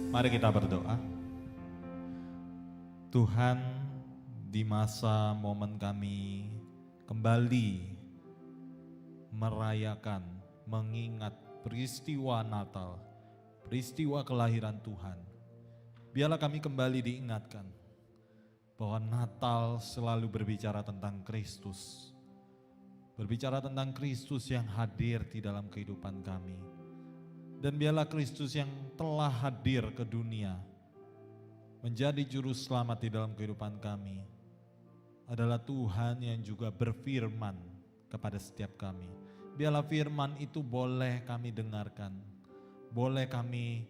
Mari kita berdoa. Tuhan, di masa momen kami kembali merayakan, mengingat peristiwa Natal, peristiwa kelahiran Tuhan. Biarlah kami kembali diingatkan bahwa Natal selalu berbicara tentang Kristus. Berbicara tentang Kristus yang hadir di dalam kehidupan kami. Dan biarlah Kristus yang telah hadir ke dunia menjadi juru selamat di dalam kehidupan kami adalah Tuhan yang juga berfirman kepada setiap kami. Biarlah firman itu boleh kami dengarkan, boleh kami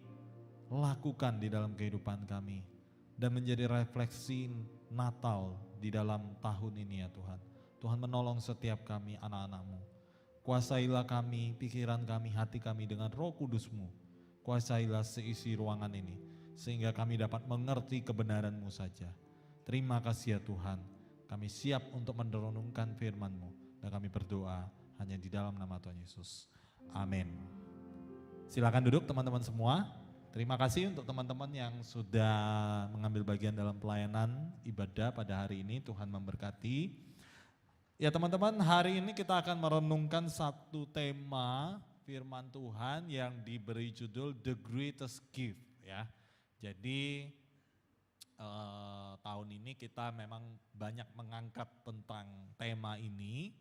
lakukan di dalam kehidupan kami dan menjadi refleksi Natal di dalam tahun ini ya Tuhan. Tuhan menolong setiap kami anak-anak-Mu. Kuasailah kami, pikiran kami, hati kami dengan Roh Kudus-Mu. Kuasailah seisi ruangan ini sehingga kami dapat mengerti kebenaran-Mu saja. Terima kasih ya Tuhan. Kami siap untuk merenungkan firman-Mu dan kami berdoa hanya di dalam nama Tuhan Yesus. Amin. Silakan duduk teman-teman semua. Terima kasih untuk teman-teman yang sudah mengambil bagian dalam pelayanan ibadah pada hari ini. Tuhan memberkati. Ya teman-teman, hari ini kita akan merenungkan satu tema firman Tuhan yang diberi judul The Greatest Gift ya. Jadi tahun ini kita memang banyak mengangkat tentang tema ini,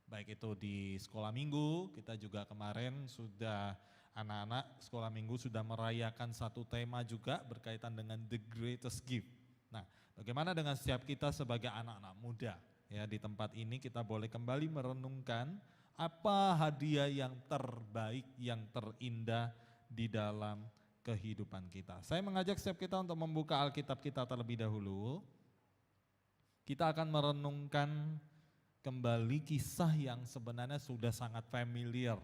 baik itu di sekolah minggu, kita juga kemarin sudah anak-anak sekolah minggu sudah merayakan satu tema juga berkaitan dengan The Greatest Gift. Nah, bagaimana dengan setiap kita sebagai anak-anak muda? Ya, di tempat ini kita boleh kembali merenungkan apa hadiah yang terbaik, yang terindah di dalam kehidupan kita. Saya mengajak setiap kita untuk membuka Alkitab kita terlebih dahulu. Kita akan merenungkan kembali kisah yang sebenarnya sudah sangat familiar.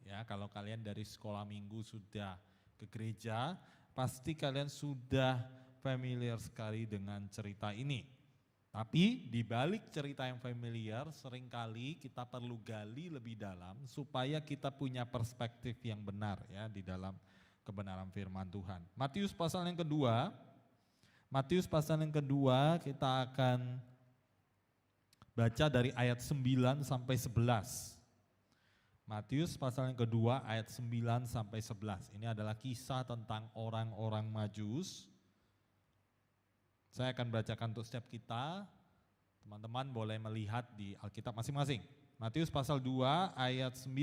Ya, kalau kalian dari sekolah minggu sudah ke gereja, pasti kalian sudah familiar sekali dengan cerita ini. Tapi di balik cerita yang familiar, seringkali kita perlu gali lebih dalam supaya kita punya perspektif yang benar ya di dalam kebenaran firman Tuhan. Matius pasal yang kedua kita akan baca dari ayat 9 sampai 11. Matius pasal yang kedua ayat 9 sampai 11. Ini adalah kisah tentang orang-orang Majus. Saya akan bacakan untuk setiap kita. Teman-teman boleh melihat di Alkitab masing-masing. Matius pasal 2 ayat 9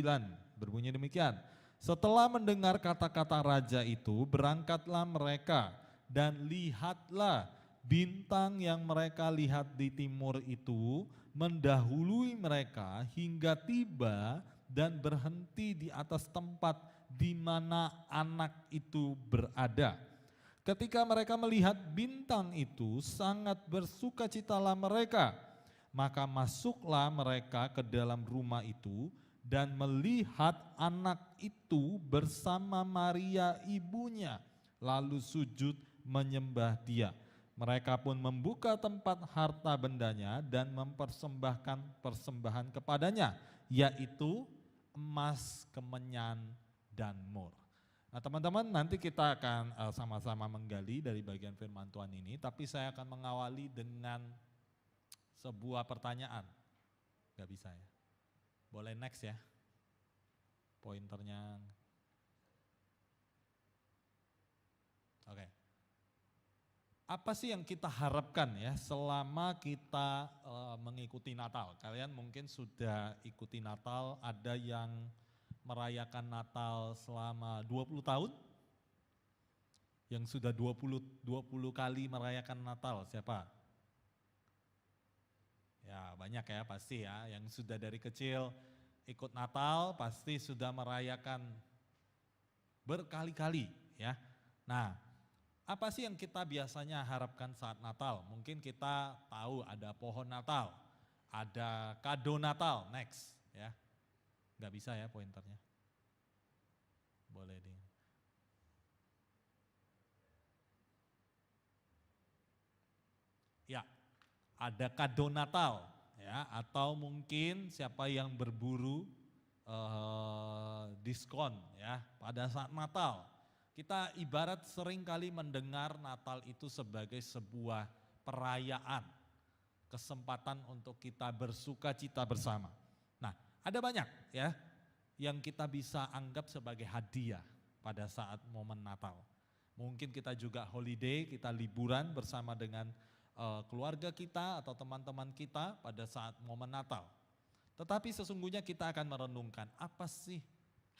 berbunyi demikian. Setelah mendengar kata-kata raja itu, berangkatlah mereka dan lihatlah bintang yang mereka lihat di timur itu mendahului mereka hingga tiba dan berhenti di atas tempat di mana anak itu berada. Ketika mereka melihat bintang itu, sangat bersukacitalah mereka. Maka masuklah mereka ke dalam rumah itu dan melihat anak itu bersama Maria ibunya, lalu sujud menyembah dia. Mereka pun membuka tempat harta bendanya dan mempersembahkan persembahan kepadanya, yaitu emas, kemenyan, dan mur. Nah teman-teman, nanti kita akan sama-sama menggali dari bagian firman Tuhan ini, tapi saya akan mengawali dengan sebuah pertanyaan. Gak bisa ya? Boleh next ya, pointernya. Oke. Apa sih yang kita harapkan ya selama kita mengikuti Natal? Kalian mungkin sudah ikuti Natal, ada yang merayakan Natal selama 20 tahun? Yang sudah 20 kali merayakan Natal, siapa? Ya banyak ya pasti ya, yang sudah dari kecil ikut Natal pasti sudah merayakan berkali-kali ya. Nah, apa sih yang kita biasanya harapkan saat Natal? Mungkin kita tahu ada pohon Natal, ada kado Natal, next ya. Nggak bisa ya pointernya. Boleh di. Ya, ada kado Natal ya, atau mungkin siapa yang berburu diskon ya pada saat Natal. Kita ibarat seringkali mendengar Natal itu sebagai sebuah perayaan, kesempatan untuk kita bersuka cita bersama. Nah, ada banyak ya yang kita bisa anggap sebagai hadiah pada saat momen Natal. Mungkin kita juga holiday, kita liburan bersama dengan keluarga kita atau teman-teman kita pada saat momen Natal. Tetapi sesungguhnya kita akan merenungkan apa sih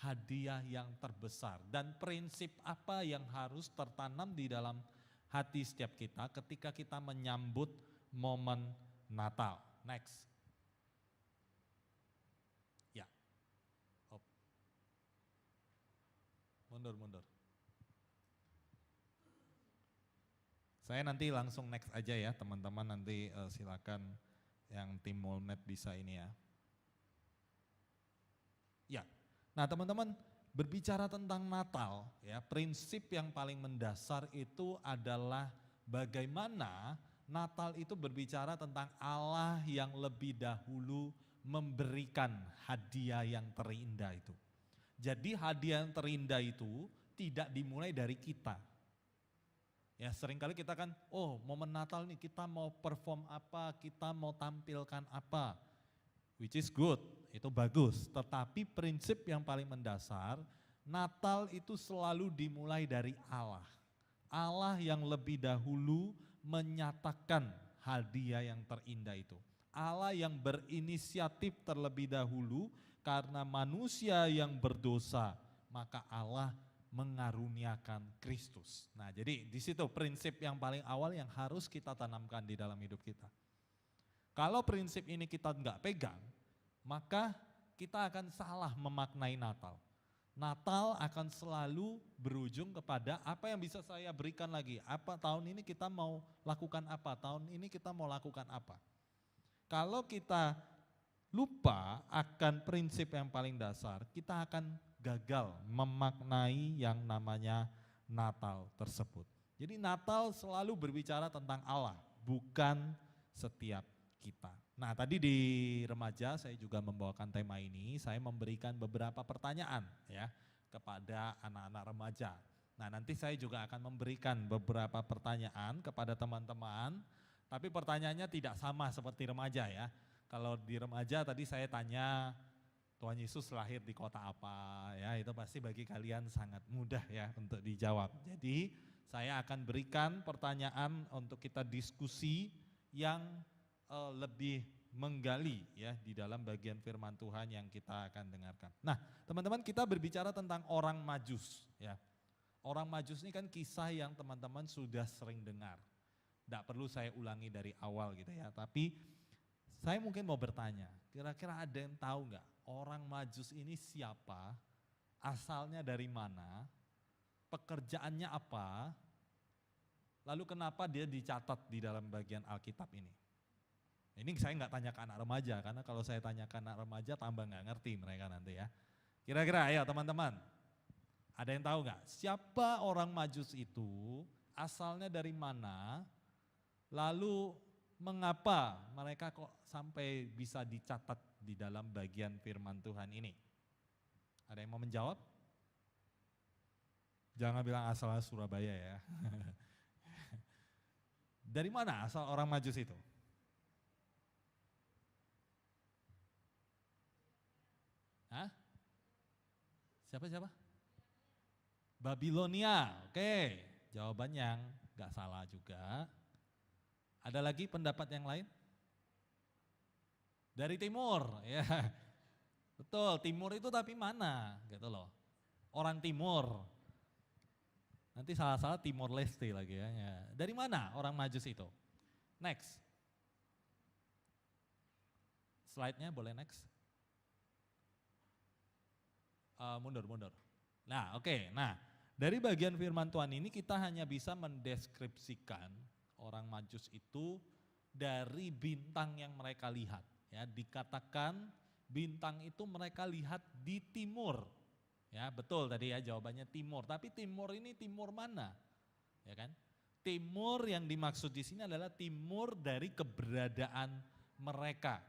hadiah yang terbesar dan prinsip apa yang harus tertanam di dalam hati setiap kita ketika kita menyambut momen Natal. Next. Ya. Hop. Mundur. Saya nanti langsung next aja ya teman-teman, nanti silakan yang tim Molmed bisa ini ya. Ya, nah teman-teman berbicara tentang Natal ya, prinsip yang paling mendasar itu adalah bagaimana Natal itu berbicara tentang Allah yang lebih dahulu memberikan hadiah yang terindah itu. Jadi hadiah yang terindah itu tidak dimulai dari kita. Ya seringkali kita kan, oh momen Natal nih kita mau perform apa, kita mau tampilkan apa. Which is good, itu bagus. Tetapi prinsip yang paling mendasar, Natal itu selalu dimulai dari Allah. Allah yang lebih dahulu menyatakan hadiah yang terindah itu. Allah yang berinisiatif terlebih dahulu karena manusia yang berdosa, maka Allah mengaruniakan Kristus. Nah, jadi di situ prinsip yang paling awal yang harus kita tanamkan di dalam hidup kita. Kalau prinsip ini kita enggak pegang, maka kita akan salah memaknai Natal. Natal akan selalu berujung kepada apa yang bisa saya berikan lagi. Apa tahun ini kita mau lakukan apa? Tahun ini kita mau lakukan apa? Kalau kita lupa akan prinsip yang paling dasar, kita akan gagal memaknai yang namanya Natal tersebut. Jadi Natal selalu berbicara tentang Allah, bukan setiap kita. Nah tadi di remaja saya juga membawakan tema ini, saya memberikan beberapa pertanyaan ya kepada anak-anak remaja. Nah nanti saya juga akan memberikan beberapa pertanyaan kepada teman-teman, tapi pertanyaannya tidak sama seperti remaja ya. Kalau di remaja tadi saya tanya Tuhan Yesus lahir di kota apa ya, itu pasti bagi kalian sangat mudah ya untuk dijawab. Jadi saya akan berikan pertanyaan untuk kita diskusi yang lebih menggali ya di dalam bagian firman Tuhan yang kita akan dengarkan. Nah, teman-teman kita berbicara tentang orang Majus ya. Orang Majus ini kan kisah yang teman-teman sudah sering dengar. Tidak perlu saya ulangi dari awal gitu ya, tapi saya mungkin mau bertanya, kira-kira ada yang tahu nggak orang Majus ini siapa, asalnya dari mana, pekerjaannya apa, lalu kenapa dia dicatat di dalam bagian Alkitab ini? Ini saya nggak tanya ke anak remaja, karena kalau saya tanya ke anak remaja tambah nggak ngerti mereka nanti ya. Kira-kira ayo teman-teman, ada yang tahu nggak siapa orang Majus itu, asalnya dari mana, lalu mengapa mereka kok sampai bisa dicatat di dalam bagian firman Tuhan ini? Ada yang mau menjawab? Jangan bilang asalnya Surabaya ya. Dari mana asal orang Majus itu? Hah? Siapa? Babilonia, oke. Jawaban yang gak salah juga. Ada lagi pendapat yang lain? Dari timur, ya. Betul, timur itu tapi mana? Gitu loh. Orang timur. Nanti salah-salah Timor Leste lagi ya. Dari mana orang Majus itu? Next. Slide-nya boleh next. Mundur. Nah oke, nah dari bagian firman Tuhan ini kita hanya bisa mendeskripsikan orang Majus itu dari bintang yang mereka lihat. Ya, dikatakan bintang itu mereka lihat di timur. Ya betul tadi ya jawabannya timur, tapi timur ini timur mana? Ya kan? Timur yang dimaksud di sini adalah timur dari keberadaan mereka.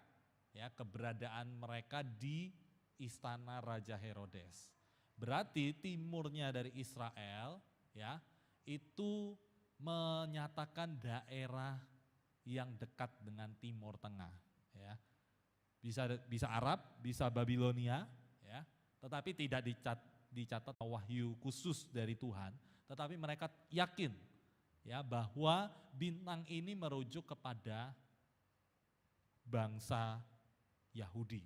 Ya, keberadaan mereka di istana Raja Herodes. Berarti timurnya dari Israel ya itu menyatakan daerah yang dekat dengan Timur Tengah ya. Bisa Arab, bisa Babilonia ya. Tetapi tidak dicatat wahyu khusus dari Tuhan, tetapi mereka yakin ya bahwa bintang ini merujuk kepada bangsa Yahudi.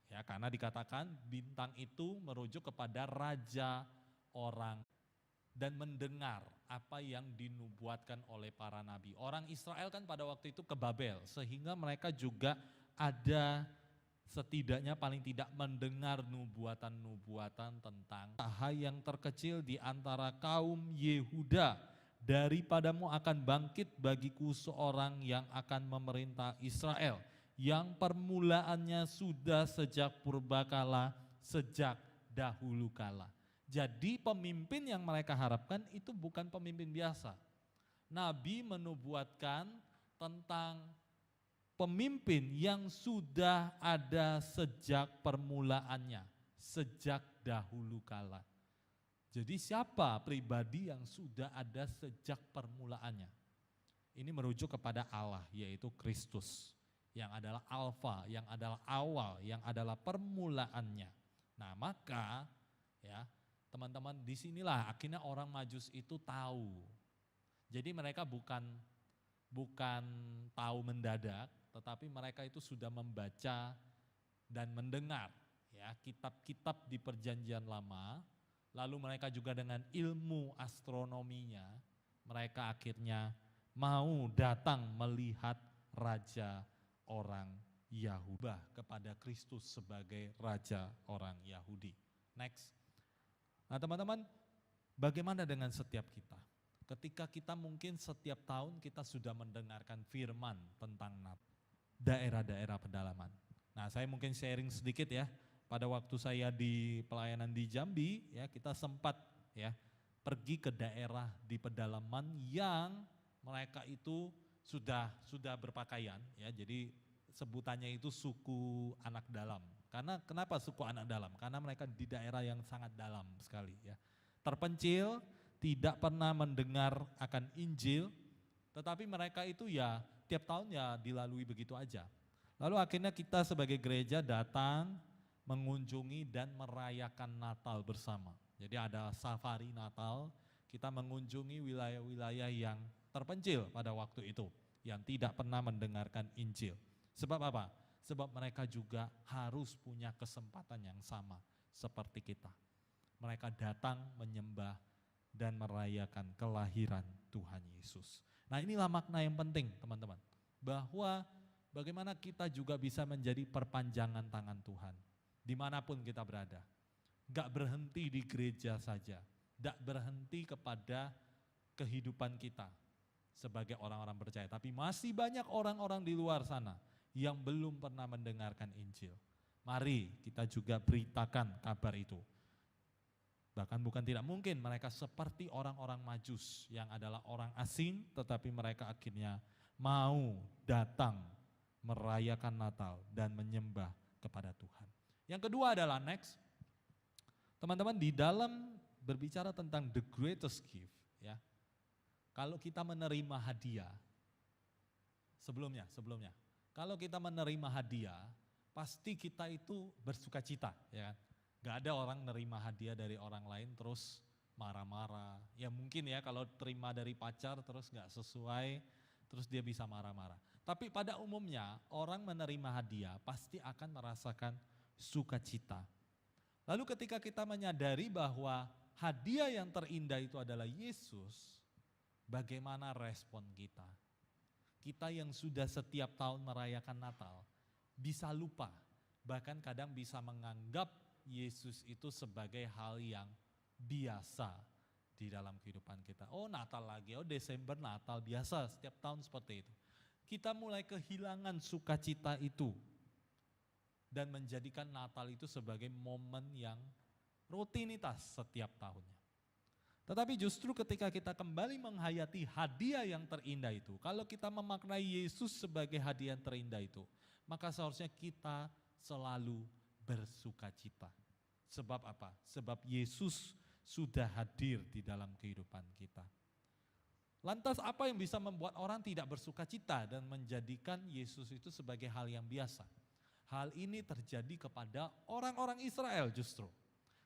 Ya, karena dikatakan bintang itu merujuk kepada raja orang dan mendengar apa yang dinubuatkan oleh para nabi. Orang Israel kan pada waktu itu ke Babel, sehingga mereka juga ada setidaknya paling tidak mendengar nubuatan-nubuatan tentang Hai yang terkecil di antara kaum Yehuda, daripadamu akan bangkit bagiku seorang yang akan memerintah Israel, yang permulaannya sudah sejak purbakala, sejak dahulu kala. Jadi pemimpin yang mereka harapkan itu bukan pemimpin biasa. Nabi menubuatkan tentang pemimpin yang sudah ada sejak permulaannya, sejak dahulu kala. Jadi siapa pribadi yang sudah ada sejak permulaannya? Ini merujuk kepada Allah, yaitu Kristus, yang adalah alfa, yang adalah awal, yang adalah permulaannya. Nah maka ya teman-teman, disinilah akhirnya orang Majus itu tahu. Jadi mereka bukan tahu mendadak, tetapi mereka itu sudah membaca dan mendengar ya kitab-kitab di Perjanjian Lama, lalu mereka juga dengan ilmu astronominya, mereka akhirnya mau datang melihat raja orang Yahudi kepada Kristus sebagai raja orang Yahudi. Next. Nah teman-teman, bagaimana dengan setiap kita? Ketika kita mungkin setiap tahun kita sudah mendengarkan firman tentang daerah-daerah pedalaman. Nah saya mungkin sharing sedikit ya, pada waktu saya di pelayanan di Jambi, ya kita sempat ya pergi ke daerah di pedalaman yang mereka itu sudah berpakaian ya, jadi sebutannya itu suku anak dalam. Karena kenapa suku anak dalam? Karena mereka di daerah yang sangat dalam sekali ya. Terpencil, tidak pernah mendengar akan Injil, tetapi mereka itu ya tiap tahun ya dilalui begitu aja. Lalu akhirnya kita sebagai gereja datang, mengunjungi dan merayakan Natal bersama. Jadi ada safari Natal, kita mengunjungi wilayah-wilayah yang terpencil pada waktu itu, yang tidak pernah mendengarkan Injil. Sebab apa? Sebab mereka juga harus punya kesempatan yang sama seperti kita. Mereka datang menyembah dan merayakan kelahiran Tuhan Yesus. Nah inilah makna yang penting teman-teman. Bahwa bagaimana kita juga bisa menjadi perpanjangan tangan Tuhan. Dimanapun kita berada. Gak berhenti di gereja saja. Gak berhenti kepada kehidupan kita sebagai orang-orang percaya. Tapi masih banyak orang-orang di luar sana yang belum pernah mendengarkan Injil. Mari kita juga beritakan kabar itu. Bahkan bukan tidak mungkin mereka seperti orang-orang Majus yang adalah orang asing, tetapi mereka akhirnya mau datang merayakan Natal dan menyembah kepada Tuhan. Yang kedua adalah next, teman-teman, di dalam berbicara tentang the greatest gift ya. Kalau kita menerima hadiah, sebelumnya kalau kita menerima hadiah, pasti kita itu bersuka cita, ya kan? Gak ada orang nerima hadiah dari orang lain terus marah-marah. Ya mungkin ya kalau terima dari pacar terus gak sesuai, terus dia bisa marah-marah. Tapi pada umumnya orang menerima hadiah pasti akan merasakan sukacita. Lalu ketika kita menyadari bahwa hadiah yang terindah itu adalah Yesus, bagaimana respon kita? Kita yang sudah setiap tahun merayakan Natal bisa lupa, bahkan kadang bisa menganggap Yesus itu sebagai hal yang biasa di dalam kehidupan kita. Oh Natal lagi, oh Desember Natal, biasa setiap tahun seperti itu. Kita mulai kehilangan sukacita itu dan menjadikan Natal itu sebagai momen yang rutinitas setiap tahunnya. Tetapi justru ketika kita kembali menghayati hadiah yang terindah itu, kalau kita memaknai Yesus sebagai hadiah yang terindah itu, maka seharusnya kita selalu bersukacita. Sebab apa? Sebab Yesus sudah hadir di dalam kehidupan kita. Lantas apa yang bisa membuat orang tidak bersuka cita dan menjadikan Yesus itu sebagai hal yang biasa? Hal ini terjadi kepada orang-orang Israel justru.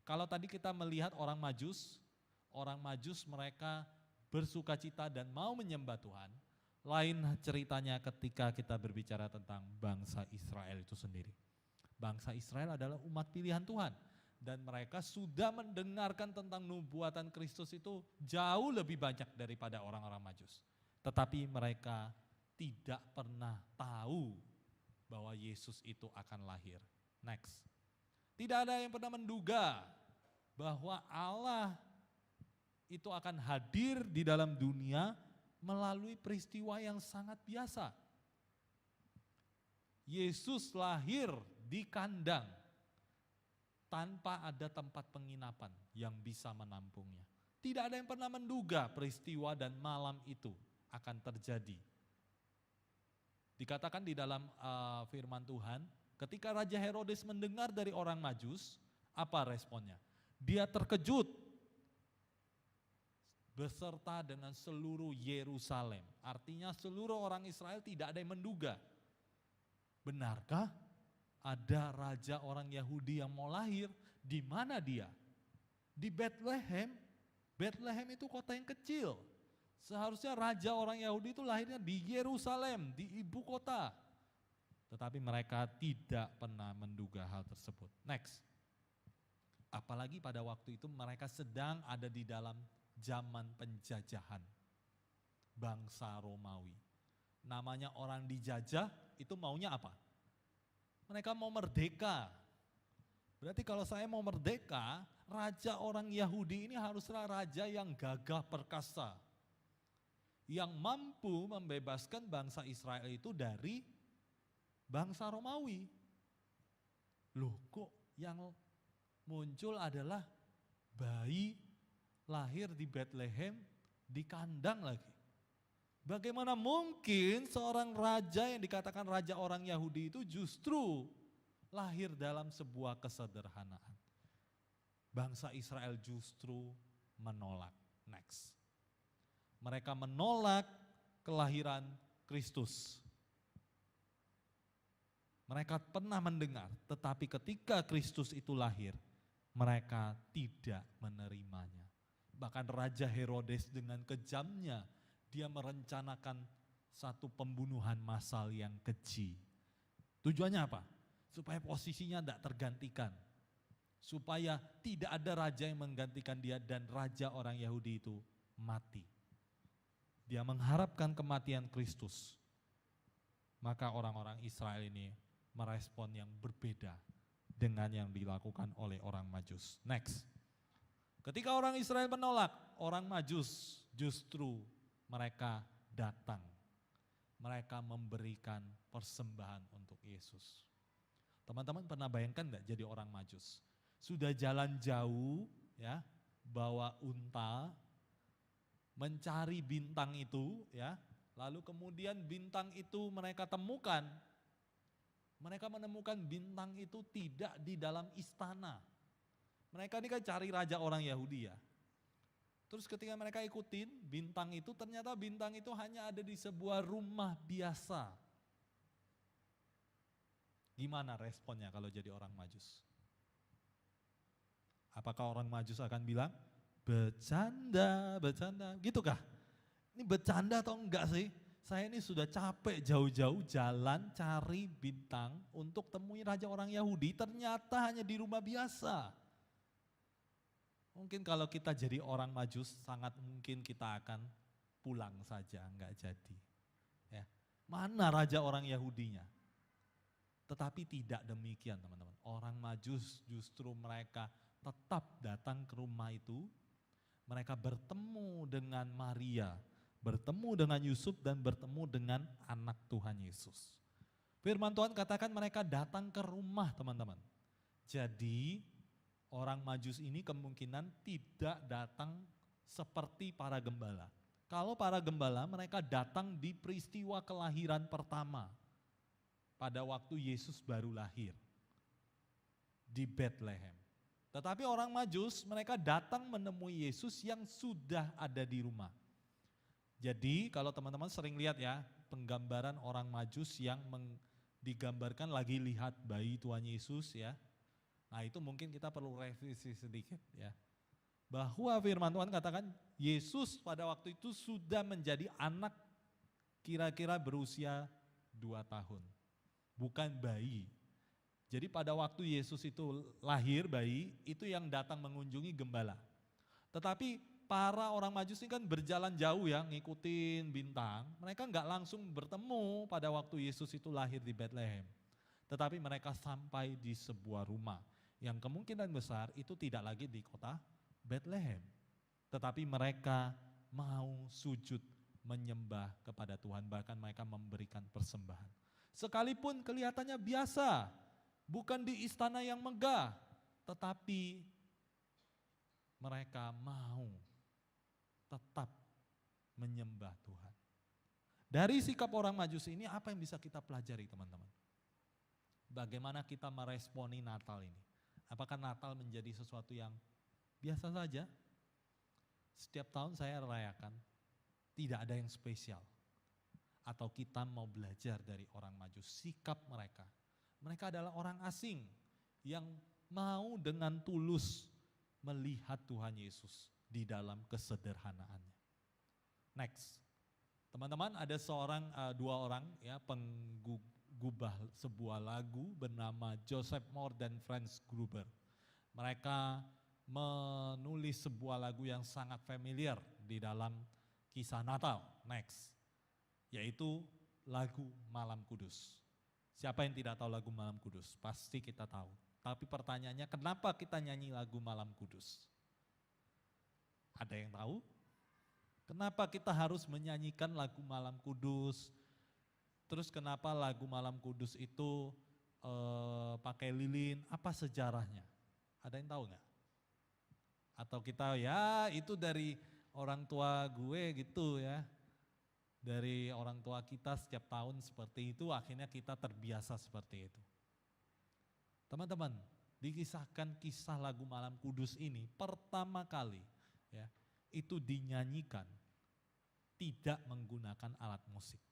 Kalau tadi kita melihat orang Majus mereka bersuka cita dan mau menyembah Tuhan. Lain ceritanya ketika kita berbicara tentang bangsa Israel itu sendiri. Bangsa Israel adalah umat pilihan Tuhan. Dan mereka sudah mendengarkan tentang nubuatan Kristus itu jauh lebih banyak daripada orang-orang Majus. Tetapi mereka tidak pernah tahu bahwa Yesus itu akan lahir. Next. Tidak ada yang pernah menduga bahwa Allah itu akan hadir di dalam dunia melalui peristiwa yang sangat biasa. Yesus lahir di kandang tanpa ada tempat penginapan yang bisa menampungnya. Tidak ada yang pernah menduga peristiwa dan malam itu akan terjadi. Dikatakan di dalam firman Tuhan, ketika Raja Herodes mendengar dari orang Majus, apa responnya? Dia terkejut beserta dengan seluruh Yerusalem. Artinya seluruh orang Israel tidak ada yang menduga. Benarkah ada raja orang Yahudi yang mau lahir? Di mana dia? Di Bethlehem. Bethlehem itu kota yang kecil. Seharusnya raja orang Yahudi itu lahirnya di Yerusalem, di ibu kota. Tetapi mereka tidak pernah menduga hal tersebut. Next. Apalagi pada waktu itu mereka sedang ada di dalam zaman penjajahan bangsa Romawi. Namanya orang dijajah itu maunya apa? Mereka mau merdeka. Berarti kalau saya mau merdeka, raja orang Yahudi ini haruslah raja yang gagah perkasa. Yang mampu membebaskan bangsa Israel itu dari bangsa Romawi. Loh kok yang muncul adalah bayi lahir di Bethlehem di kandang lagi. Bagaimana mungkin seorang raja yang dikatakan raja orang Yahudi itu justru lahir dalam sebuah kesederhanaan. Bangsa Israel justru menolak. Next. Mereka menolak kelahiran Kristus. Mereka pernah mendengar, tetapi ketika Kristus itu lahir, mereka tidak menerimanya. Bahkan Raja Herodes dengan kejamnya, dia merencanakan satu pembunuhan massal yang keji. Tujuannya apa? Supaya posisinya tidak tergantikan. Supaya tidak ada raja yang menggantikan dia dan raja orang Yahudi itu mati. Dia mengharapkan kematian Kristus. Maka orang-orang Israel ini merespon yang berbeda dengan yang dilakukan oleh orang Majus. Next. Ketika orang Israel menolak, orang Majus justru mereka datang. Mereka memberikan persembahan untuk Yesus. Teman-teman pernah bayangkan enggak jadi orang Majus? Sudah jalan jauh ya, bawa unta, mencari bintang itu ya, lalu kemudian bintang itu mereka temukan. Mereka menemukan bintang itu tidak di dalam istana. Mereka ini kan cari raja orang Yahudi ya. Terus ketika mereka ikutin bintang itu, ternyata bintang itu hanya ada di sebuah rumah biasa. Gimana responnya kalau jadi orang Majus? Apakah orang Majus akan bilang, bercanda, gitukah? Ini bercanda atau enggak sih? Saya ini sudah capek jauh-jauh jalan cari bintang untuk temui raja orang Yahudi, ternyata hanya di rumah biasa. Mungkin kalau kita jadi orang Majus, sangat mungkin kita akan pulang saja, enggak jadi. Ya. Mana raja orang Yahudinya? Tetapi tidak demikian teman-teman. Orang Majus justru mereka tetap datang ke rumah itu. Mereka bertemu dengan Maria, bertemu dengan Yusuf dan bertemu dengan anak Tuhan Yesus. Firman Tuhan katakan mereka datang ke rumah teman-teman. Jadi orang Majus ini kemungkinan tidak datang seperti para gembala. Kalau para gembala mereka datang di peristiwa kelahiran pertama. Pada waktu Yesus baru lahir. Di Bethlehem. Tetapi orang Majus mereka datang menemui Yesus yang sudah ada di rumah. Jadi kalau teman-teman sering lihat ya, penggambaran orang Majus yang digambarkan lagi lihat bayi Tuhan Yesus ya. Nah itu mungkin kita perlu revisi sedikit ya. Bahwa firman Tuhan katakan Yesus pada waktu itu sudah menjadi anak kira-kira berusia 2 tahun. Bukan bayi. Jadi pada waktu Yesus itu lahir bayi, itu yang datang mengunjungi gembala. Tetapi para orang Majus ini kan berjalan jauh ya, ngikutin bintang. Mereka nggak langsung bertemu pada waktu Yesus itu lahir di Bethlehem. Tetapi mereka sampai di sebuah rumah yang kemungkinan besar itu tidak lagi di kota Bethlehem. Tetapi mereka mau sujud menyembah kepada Tuhan, bahkan mereka memberikan persembahan. Sekalipun kelihatannya biasa, bukan di istana yang megah, tetapi mereka mau tetap menyembah Tuhan. Dari sikap orang Majus ini apa yang bisa kita pelajari teman-teman? Bagaimana kita meresponi Natal ini? Apakah Natal menjadi sesuatu yang biasa saja? Setiap tahun saya rayakan, tidak ada yang spesial. Atau kita mau belajar dari orang Majus, sikap mereka. Mereka adalah orang asing yang mau dengan tulus melihat Tuhan Yesus di dalam kesederhanaannya. Next, teman-teman ada dua orang ya penggubah sebuah lagu bernama Joseph Moore dan Franz Gruber. Mereka menulis sebuah lagu yang sangat familiar di dalam kisah Natal. Next, yaitu lagu Malam Kudus. Siapa yang tidak tahu lagu Malam Kudus? Pasti kita tahu. Tapi pertanyaannya kenapa kita nyanyi lagu Malam Kudus? Ada yang tahu? Kenapa kita harus menyanyikan lagu Malam Kudus? Terus kenapa lagu Malam Kudus itu pakai lilin? Apa sejarahnya? Ada yang tahu nggak? Atau kita ya itu dari orang tua gue gitu ya. Dari orang tua kita setiap tahun seperti itu, akhirnya kita terbiasa seperti itu. Teman-teman, dikisahkan kisah lagu Malam Kudus ini pertama kali ya, itu dinyanyikan tidak menggunakan alat musik.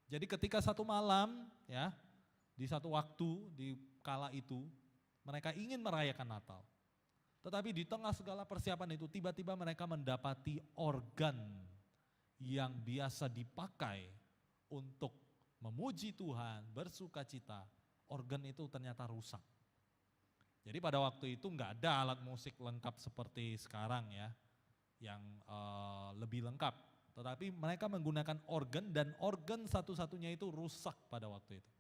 Jadi ketika satu malam ya, di satu waktu di kala itu mereka ingin merayakan Natal. Tetapi di tengah segala persiapan itu tiba-tiba mereka mendapati organ yang biasa dipakai untuk memuji Tuhan, bersuka cita, organ itu ternyata rusak. Jadi pada waktu itu nggak ada alat musik lengkap seperti sekarang ya, yang lebih lengkap. Tetapi mereka menggunakan organ dan organ satu-satunya itu rusak pada waktu itu.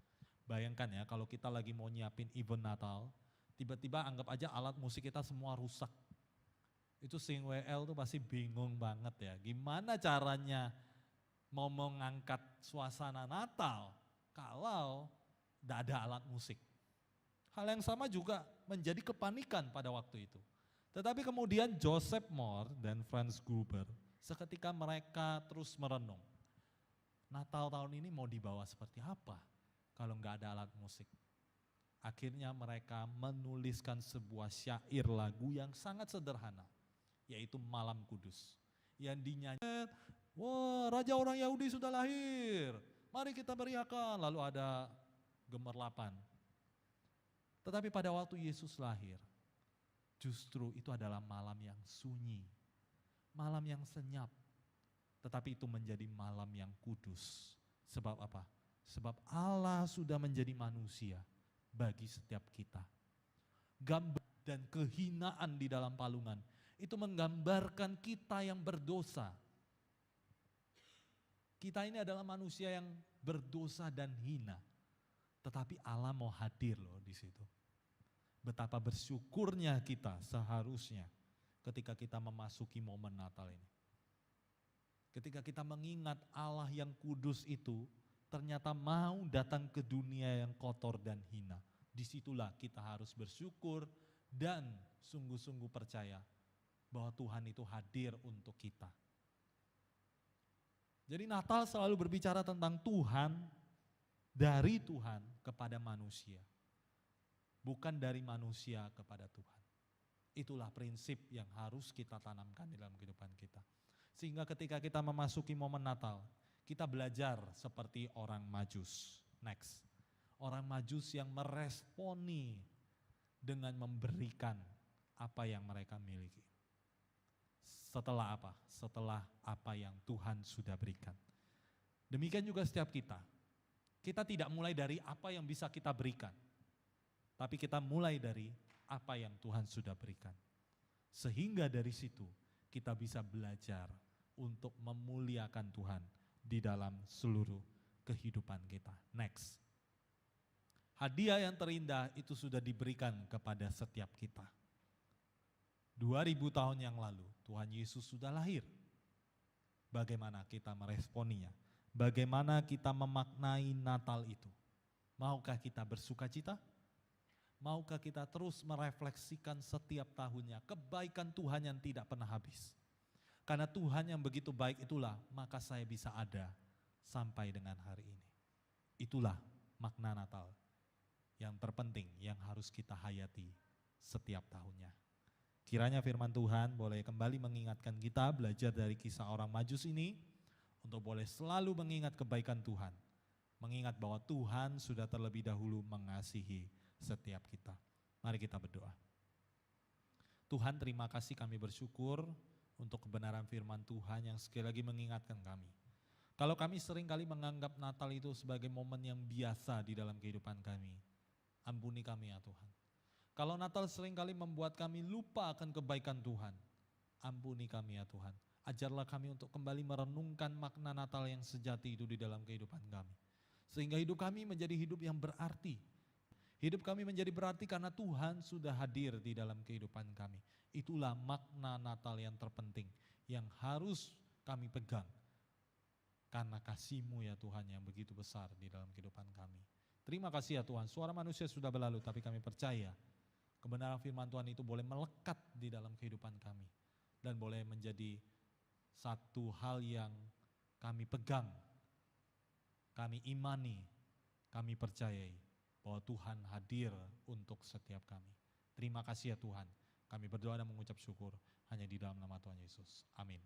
Bayangkan ya kalau kita lagi mau nyiapin event Natal, tiba-tiba anggap aja alat musik kita semua rusak. Itu Sing WL tuh pasti bingung banget ya, gimana caranya mau mengangkat suasana Natal kalau tidak ada alat musik. Hal yang sama juga menjadi kepanikan pada waktu itu. Tetapi kemudian Joseph Moore dan Franz Gruber seketika mereka terus merenung. Natal tahun ini mau dibawa seperti apa kalau nggak ada alat musik. Akhirnya mereka menuliskan sebuah syair lagu yang sangat sederhana, yaitu Malam Kudus. Yang dinyanyikan, wah raja orang Yahudi sudah lahir, mari kita beriakan. Lalu ada gemerlapan. Tetapi pada waktu Yesus lahir, justru itu adalah malam yang sunyi, malam yang senyap. Tetapi itu menjadi malam yang kudus. Sebab apa? Sebab Allah sudah menjadi manusia bagi setiap kita. Gambar dan kehinaan di dalam palungan itu menggambarkan kita yang berdosa. Kita ini adalah manusia yang berdosa dan hina. Tetapi Allah mau hadir loh di situ. Betapa bersyukurnya kita seharusnya ketika kita memasuki momen Natal ini. Ketika kita mengingat Allah yang kudus itu ternyata mau datang ke dunia yang kotor dan hina. Disitulah kita harus bersyukur dan sungguh-sungguh percaya bahwa Tuhan itu hadir untuk kita. Jadi Natal selalu berbicara tentang Tuhan, dari Tuhan kepada manusia. bukan dari manusia kepada Tuhan. Itulah prinsip yang harus kita tanamkan di dalam kehidupan kita. Sehingga ketika kita memasuki momen Natal, kita belajar seperti orang Majus. Next, orang Majus yang meresponi dengan memberikan apa yang mereka miliki. Setelah apa? Setelah apa yang Tuhan sudah berikan. Demikian juga setiap kita. Kita tidak mulai dari apa yang bisa kita berikan, tapi kita mulai dari apa yang Tuhan sudah berikan. Sehingga dari situ kita bisa belajar untuk memuliakan Tuhan di dalam seluruh kehidupan kita. Next. Hadiah yang terindah itu sudah diberikan kepada setiap kita. 2000 tahun yang lalu Tuhan Yesus sudah lahir. Bagaimana kita meresponinya? Bagaimana kita memaknai Natal itu? Maukah kita bersuka cita? Maukah kita terus merefleksikan setiap tahunnya kebaikan Tuhan yang tidak pernah habis? Karena Tuhan yang begitu baik itulah maka saya bisa ada sampai dengan hari ini. Itulah makna Natal yang terpenting yang harus kita hayati setiap tahunnya. Kiranya firman Tuhan boleh kembali mengingatkan kita belajar dari kisah orang Majus ini untuk boleh selalu mengingat kebaikan Tuhan. Mengingat bahwa Tuhan sudah terlebih dahulu mengasihi setiap kita. Mari kita berdoa. Tuhan, terima kasih, kami bersyukur untuk kebenaran firman Tuhan yang sekali lagi mengingatkan kami. Kalau kami seringkali menganggap Natal itu sebagai momen yang biasa di dalam kehidupan kami, ampuni kami ya Tuhan. Kalau Natal seringkali membuat kami lupa akan kebaikan Tuhan, ampuni kami ya Tuhan. Ajarlah kami untuk kembali merenungkan makna Natal yang sejati itu di dalam kehidupan kami. Sehingga hidup kami menjadi hidup yang berarti. Hidup kami menjadi berarti karena Tuhan sudah hadir di dalam kehidupan kami. Itulah makna Natal yang terpenting yang harus kami pegang. Karena kasih-Mu ya Tuhan yang begitu besar di dalam kehidupan kami. Terima kasih ya Tuhan, suara manusia sudah berlalu tapi kami percaya kebenaran firman Tuhan itu boleh melekat di dalam kehidupan kami. Dan boleh menjadi satu hal yang kami pegang, kami imani, kami percayai bahwa Tuhan hadir untuk setiap kami. Terima kasih ya Tuhan, kami berdoa dan mengucap syukur hanya di dalam nama Tuhan Yesus. Amin.